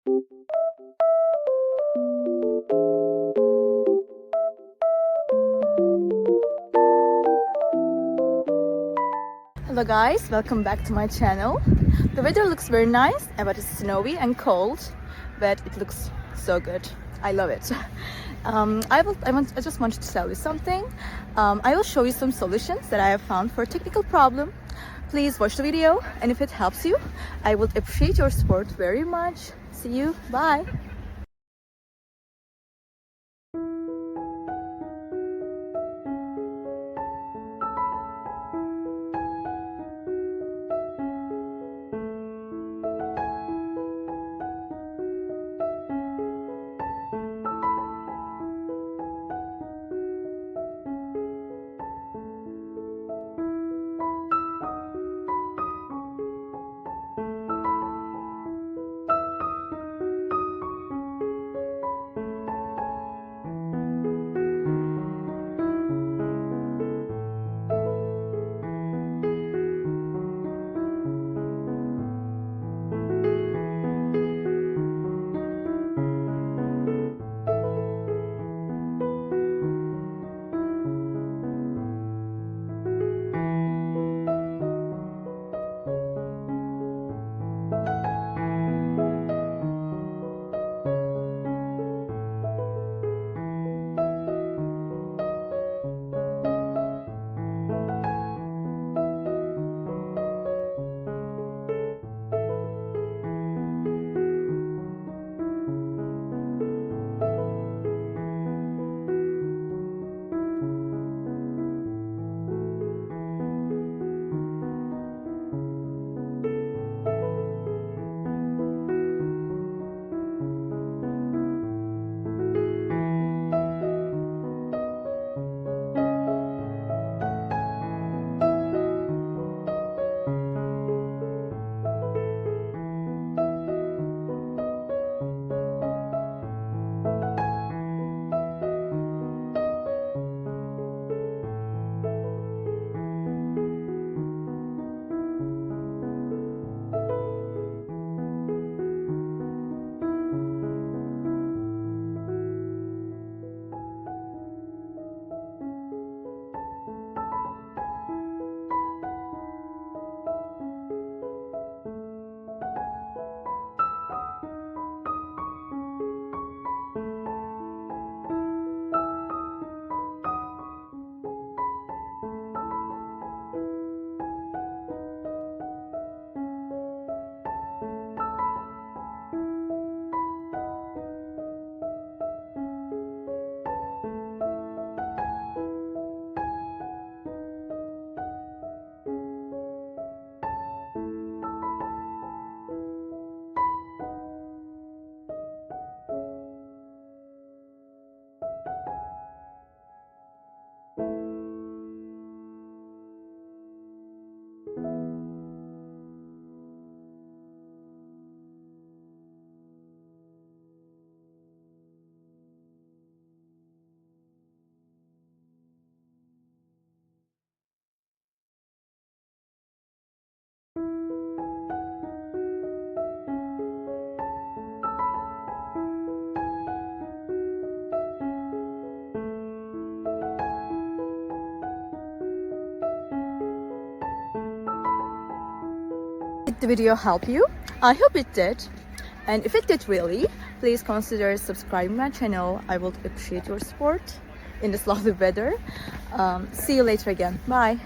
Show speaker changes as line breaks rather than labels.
Hello guys, welcome back to my channel. The weather looks very nice, but it's snowy and cold, but it looks so good. I love it. I just wanted to tell you something. I will show you some solutions that I have found for a technical problem. Please watch the video, and if it helps you, I would appreciate your support very much. See you, bye. Did the video help you? I hope it did. And if it did really, please consider subscribing my channel. I would appreciate your support in this lovely weather. See you later again. Bye.